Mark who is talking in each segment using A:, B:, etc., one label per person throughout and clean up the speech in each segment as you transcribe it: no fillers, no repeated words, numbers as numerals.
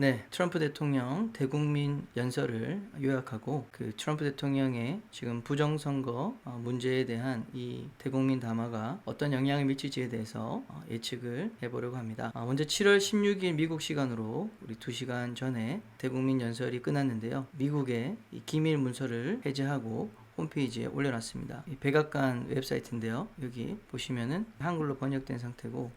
A: 네, 트럼프 대통령 대국민 연설을 요약하고 그 트럼프 대통령의 지금 부정선거 문제에 대한 이 대국민 담화가 어떤 영향을 미칠지에 대해서 예측을 해보려고 합니다. 먼저 7월 16일 미국 시간으로 우리 2시간 전에 대국민 연설이 끝났는데요. 미국의 이 기밀 문서를 해제하고 홈페이지에 올려놨습니다. 이 백악관 웹사이트인데요. 여기 보시면은 한글로 번역된 상태고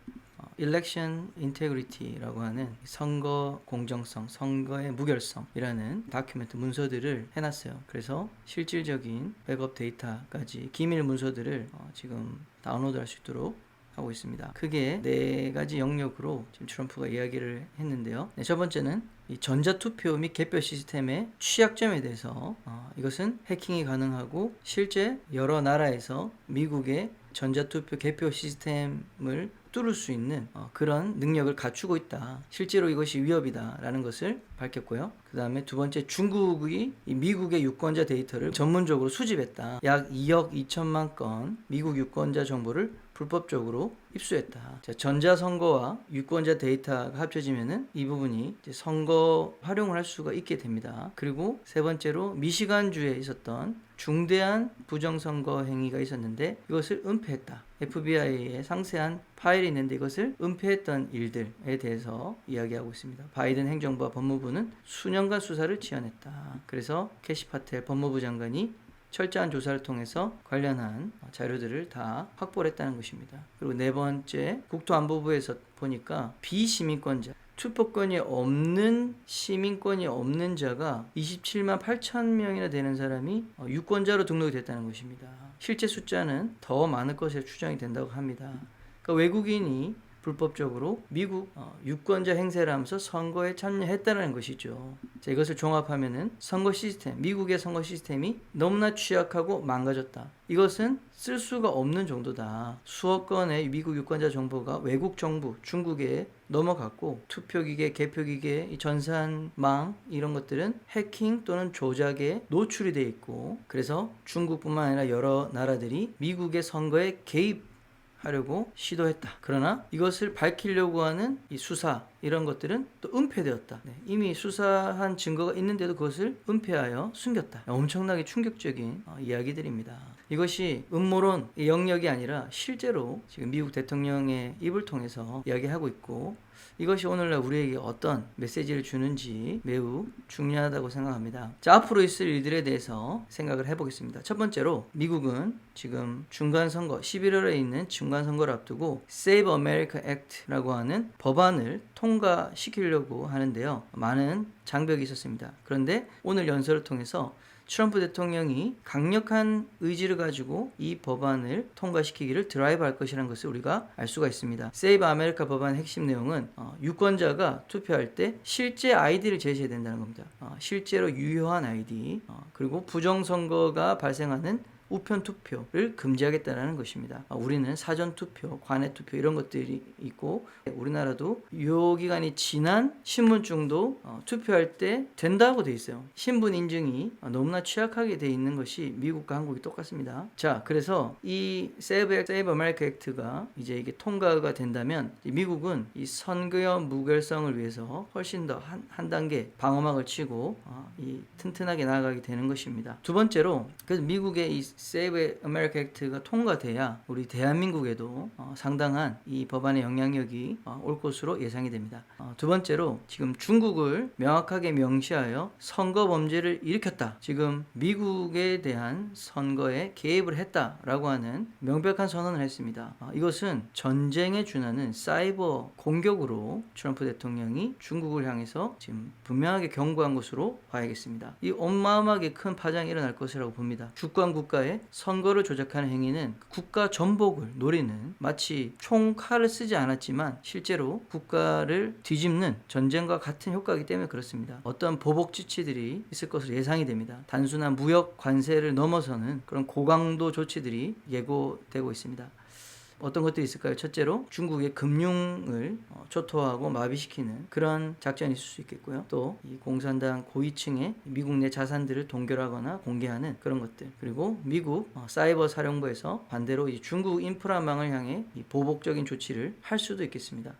A: Election Integrity라고 하는 선거 공정성, 선거의 무결성이라는 다큐멘트 문서들을 해놨어요. 그래서 실질적인 백업 데이터까지 기밀 문서들을 지금 다운로드할 수 있도록 하고 있습니다. 크게 4가지 영역으로 지금 트럼프가 이야기를 했는데요. 네, 첫 번째는 이 전자투표 및 개표 시스템의 취약점에 대해서 이것은 해킹이 가능하고 실제 여러 나라에서 미국의 전자투표 개표 시스템을 뚫을 수 있는 그런 능력을 갖추고 있다. 실제로 이것이 위협이다 라는 것을 밝혔고요. 그 다음에 두 번째, 중국이 미국의 유권자 데이터를 전문적으로 수집했다. 약 2억 2천만 건 미국 유권자 정보를 불법적으로 입수했다. 자, 전자선거와 유권자 데이터가 합쳐지면은 이 부분이 이제 선거 활용을 할 수가 있게 됩니다. 그리고 세 번째로 미시간주에 있었던 중대한 부정선거 행위가 있었는데 이것을 은폐했다. FBI의 상세한 파일이 있는데 이것을 은폐했던 일들에 대해서 이야기하고 있습니다. 바이든 행정부와 법무부는 수년간 수사를 지원했다. 그래서 캐시 파텔 법무부 장관이 철저한 조사를 통해서 관련한 자료들을 다 확보를 했다는 것입니다. 그리고 네 번째, 국토안보부에서 보니까 비시민권자, 투표권이 없는 시민권이 없는 자가 27만 8천 명이나 되는 사람이 유권자로 등록이 됐다는 것입니다. 실제 숫자는 더 많을 것으로 추정이 된다고 합니다. 그러니까 외국인이 불법적으로 미국 유권자 행세를 하면서 선거에 참여했다는 것이죠. 자, 이것을 종합하면은 선거 시스템, 미국의 선거 시스템이 너무나 취약하고 망가졌다. 이것은 쓸 수가 없는 정도다. 수억 건의 미국 유권자 정보가 외국 정부, 중국에 넘어갔고 투표기계, 개표기계, 전산망 이런 것들은 해킹 또는 조작에 노출이 되어 있고 그래서 중국뿐만 아니라 여러 나라들이 미국의 선거에 개입하려고 시도했다. 그러나 이것을 밝히려고 하는 이 수사 이런 것들은 또 은폐되었다. 네, 이미 수사한 증거가 있는데도 그것을 은폐하여 숨겼다. 엄청나게 충격적인 이야기들입니다. 이것이 음모론 영역이 아니라 실제로 지금 미국 대통령의 입을 통해서 이야기하고 있고 이것이 오늘날 우리에게 어떤 메시지를 주는지 매우 중요하다고 생각합니다. 자, 앞으로 있을 일들에 대해서 생각을 해보겠습니다. 첫 번째로 미국은 지금 중간선거 11월에 있는 중간선거를 앞두고 Save America Act라고 하는 법안을 통과시키려고 하는데요. 많은 장벽이 있었습니다. 그런데 오늘 연설을 통해서 트럼프 대통령이 강력한 의지를 가지고 이 법안을 통과시키기를 드라이브할 것이라는 것을 우리가 알 수가 있습니다. 세이브 아메리카 법안의 핵심 내용은 유권자가 투표할 때 실제 아이디를 제시해야 된다는 겁니다. 실제로 유효한 아이디 그리고 부정선거가 발생하는 우편 투표를 금지하겠다는 것입니다. 우리는 사전 투표, 관외 투표 이런 것들이 있고 우리나라도 유효기간이 지난 신분증도 투표할 때 된다고 돼 있어요. 신분 인증이 너무나 취약하게 돼 있는 것이 미국과 한국이 똑같습니다. 자, 그래서 이 Save America Act가 이제 이게 통과가 된다면 미국은 이 선거의 무결성을 위해서 훨씬 더 한 단계 방어막을 치고 이 튼튼하게 나아가게 되는 것입니다. 두 번째로 그래서 미국의 이 Save America Act가 통과돼야 우리 대한민국에도 상당한 이 법안의 영향력이 올 것으로 예상이 됩니다. 두 번째로 지금 중국을 명확하게 명시하여 선거 범죄를 일으켰다. 지금 미국에 대한 선거에 개입을 했다라고 하는 명백한 선언을 했습니다. 이것은 전쟁에 준하는 사이버 공격으로 트럼프 대통령이 중국을 향해서 지금 분명하게 경고한 것으로 봐야겠습니다. 이 어마어마하게 큰 파장이 일어날 것이라고 봅니다. 주권 국가의 선거를 조작하는 행위는 국가 전복을 노리는 마치 총칼을 쓰지 않았지만 실제로 국가를 뒤집는 전쟁과 같은 효과이기 때문에 그렇습니다. 어떤 보복 지치들이 있을 것으로 예상이 됩니다. 단순한 무역 관세를 넘어서는 그런 고강도 조치들이 예고되고 있습니다. 어떤 것들이 있을까요? 첫째로 중국의 금융을 초토화하고 마비시키는 그런 작전이 있을 수 있겠고요. 또 이 공산당 고위층의 미국 내 자산들을 동결하거나 공개하는 그런 것들. 그리고 미국 사이버 사령부에서 반대로 이 중국 인프라망을 향해 이 보복적인 조치를 할 수도 있겠습니다.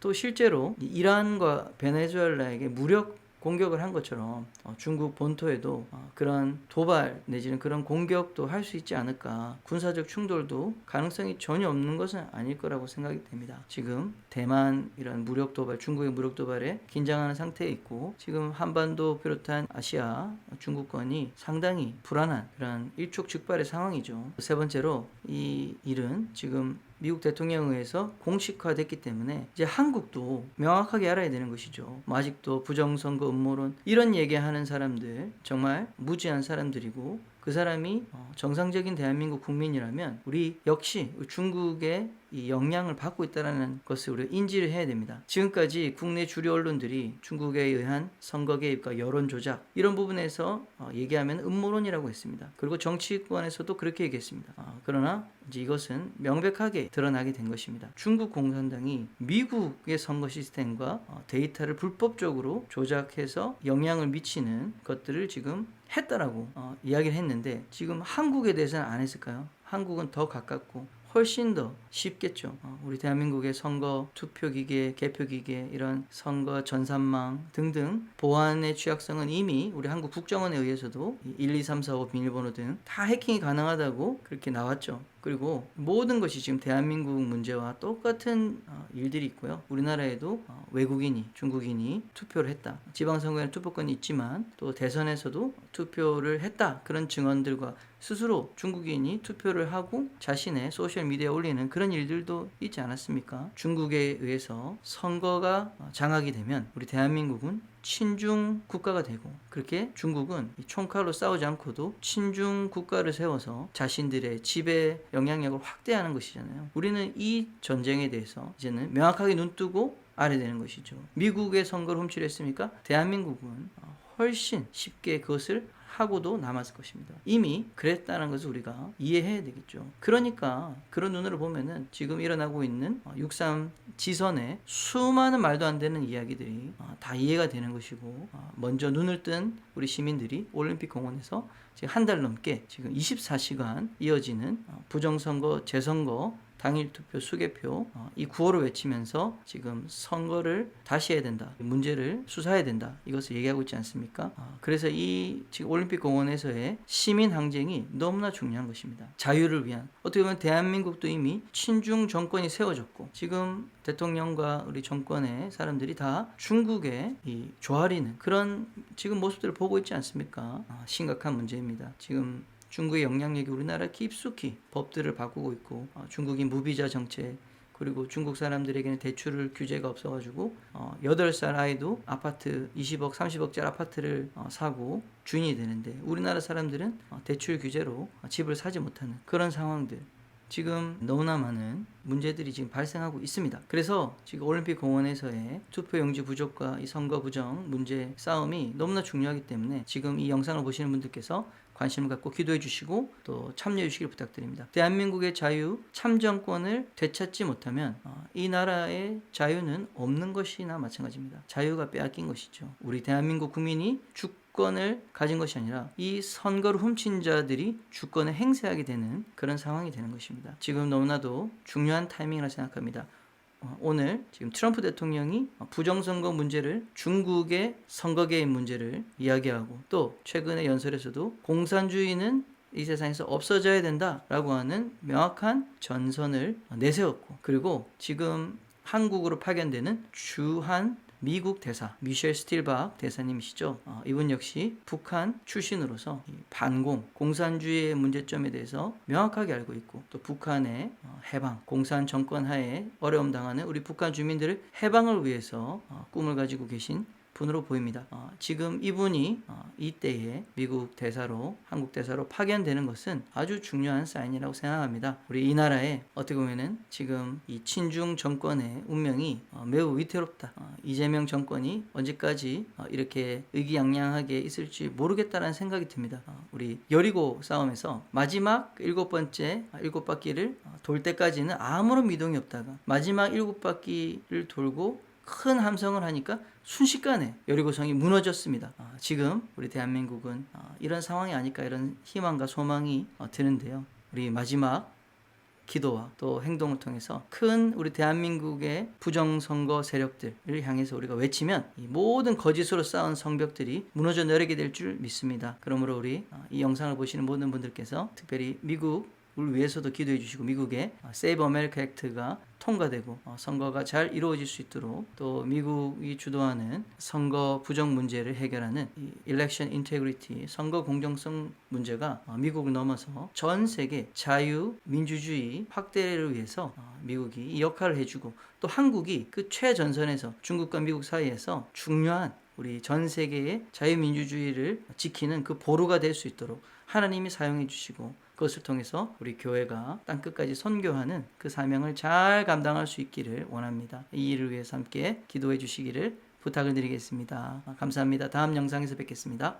A: 또 실제로 이란과 베네수엘라에게 무력 공격을 한 것처럼 중국 본토에도 그런 도발 내지는 그런 공격도 할 수 있지 않을까. 군사적 충돌도 가능성이 전혀 없는 것은 아닐 거라고 생각이 됩니다. 지금 대만 이런 무력 도발, 중국의 무력 도발에 긴장하는 상태에 있고, 지금 한반도 비롯한 아시아 중국권이 상당히 불안한 그런 일촉즉발의 상황이죠. 세 번째로 이 일은 지금 미국 대통령에 의해서 공식화됐기 때문에 이제 한국도 명확하게 알아야 되는 것이죠. 아직도 부정선거 음모론 이런 얘기하는 사람들 정말 무지한 사람들이고, 그 사람이 정상적인 대한민국 국민이라면 우리 역시 중국의 이 영향을 받고 있다는 것을 우리가 인지를 해야 됩니다. 지금까지 국내 주류 언론들이 중국에 의한 선거 개입과 여론 조작 이런 부분에서 얘기하면 음모론이라고 했습니다. 그리고 정치권에서도 그렇게 얘기했습니다. 그러나 이제 이것은 명백하게 드러나게 된 것입니다. 중국 공산당이 미국의 선거 시스템과 데이터를 불법적으로 조작해서 영향을 미치는 것들을 지금 했다라고 이야기를 했는데, 지금 한국에 대해서는 안 했을까요? 한국은 더 가깝고 훨씬 더 쉽겠죠. 우리 대한민국의 선거 투표기계, 개표기계, 이런 선거 전산망 등등 보안의 취약성은 이미 우리 한국 국정원에 의해서도 1, 2, 3, 4, 5 비밀번호 등 다 해킹이 가능하다고 그렇게 나왔죠. 그리고 모든 것이 지금 대한민국 문제와 똑같은 일들이 있고요. 우리나라에도 외국인이, 중국인이 투표를 했다. 지방선거에는 투표권이 있지만 또 대선에서도 투표를 했다. 그런 증언들과 스스로 중국인이 투표를 하고 자신의 소셜미디어에 올리는 그런 일들도 있지 않았습니까? 중국에 의해서 선거가 장악이 되면 우리 대한민국은 친중 국가가 되고, 그렇게 중국은 총칼로 싸우지 않고도 친중 국가를 세워서 자신들의 지배 영향력을 확대하는 것이잖아요. 우리는 이 전쟁에 대해서 이제는 명확하게 눈뜨고 알아야 되는 것이죠. 미국의 선거를 훔치려 했습니까? 대한민국은 훨씬 쉽게 그것을 하고도 남았을 것입니다. 이미 그랬다는 것을 우리가 이해해야 되겠죠. 그러니까 그런 눈으로 보면은 지금 일어나고 있는 6.3 지선의 수많은 말도 안 되는 이야기들이 다 이해가 되는 것이고, 먼저 눈을 뜬 우리 시민들이 올림픽 공원에서 지금 한 달 넘게 지금 24시간 이어지는 부정선거, 재선거, 당일 투표, 수개표 이 구호를 외치면서 지금 선거를 다시 해야 된다, 문제를 수사해야 된다, 이것을 얘기하고 있지 않습니까? 그래서 이 지금 올림픽 공원에서의 시민 항쟁이 너무나 중요한 것입니다. 자유를 위한, 어떻게 보면 대한민국도 이미 친중 정권이 세워졌고, 지금 대통령과 우리 정권의 사람들이 다 중국에 조아리는 그런 지금 모습들을 보고 있지 않습니까? 심각한 문제입니다. 지금 중국의 영향력이 우리나라 깊숙이 법들을 바꾸고 있고, 중국인 무비자 정책, 그리고 중국 사람들에게는 대출 규제가 없어가지고 8살 아이도 아파트 20억, 30억짜리 아파트를 사고 주인이 되는데, 우리나라 사람들은 대출 규제로 집을 사지 못하는 그런 상황들, 지금 너무나 많은 문제들이 지금 발생하고 있습니다. 그래서 지금 올림픽 공원에서의 투표용지 부족과 이 선거 부정 문제 싸움이 너무나 중요하기 때문에 지금 이 영상을 보시는 분들께서 관심을 갖고 기도해 주시고 또 참여해 주시길 부탁드립니다. 대한민국의 자유, 참정권을 되찾지 못하면 이 나라의 자유는 없는 것이나 마찬가지입니다. 자유가 빼앗긴 것이죠. 우리 대한민국 국민이 주권을 가진 것이 아니라 이 선거를 훔친 자들이 주권을 행사하게 되는 그런 상황이 되는 것입니다. 지금 너무나도 중요한 타이밍이라 생각합니다. 오늘 지금 트럼프 대통령이 부정선거 문제를, 중국의 선거 개입 문제를 이야기하고, 또 최근의 연설에서도 공산주의는 이 세상에서 없어져야 된다라고 하는 명확한 전선을 내세웠고, 그리고 지금 한국으로 파견되는 주한 미국 대사 미셸 스틸박 대사님이시죠. 이분 역시 북한 출신으로서 반공, 공산주의의 문제점에 대해서 명확하게 알고 있고, 또 북한의 해방, 공산 정권 하에 어려움 당하는 우리 북한 주민들의 해방을 위해서 꿈을 가지고 계신 분으로 보입니다. 지금 이분이 이때에 미국 대사로, 한국 대사로 파견되는 것은 아주 중요한 사인이라고 생각합니다. 우리 이 나라에 어떻게 보면은 지금 이 친중 정권의 운명이 매우 위태롭다. 이재명 정권이 언제까지 이렇게 의기양양하게 있을지 모르겠다라는 생각이 듭니다. 우리 여리고 싸움에서 마지막 7번째 7바퀴를 돌 때까지는 아무런 미동이 없다가 마지막 7바퀴를 돌고 큰 함성을 하니까 순식간에 여리고성이 무너졌습니다. 지금 우리 대한민국은 이런 상황이 아닐까, 이런 희망과 소망이 드는데요. 우리 마지막 기도와 또 행동을 통해서 큰 우리 대한민국의 부정선거 세력들을 향해서 우리가 외치면 이 모든 거짓으로 쌓은 성벽들이 무너져 내리게 될 줄 믿습니다. 그러므로 우리 이 영상을 보시는 모든 분들께서 특별히 미국을 위해서도 기도해 주시고 미국의 세이브 아메리카 액트가 통과되고 선거가 잘 이루어질 수 있도록 또 미국이 주도하는 선거 부정 문제를 해결하는 이 Election Integrity 선거 공정성 문제가 미국을 넘어서 전 세계 자유 민주주의 확대를 위해서 미국이 이 역할을 해주고 또 한국이 그 최전선에서 중국과 미국 사이에서 중요한 우리 전 세계의 자유민주주의를 지키는 그 보루가 될 수 있도록 하나님이 사용해 주시고 그것을 통해서 우리 교회가 땅끝까지 선교하는 그 사명을 잘 감당할 수 있기를 원합니다. 이 일을 위해서 함께 기도해 주시기를 부탁을 드리겠습니다. 감사합니다. 다음 영상에서 뵙겠습니다.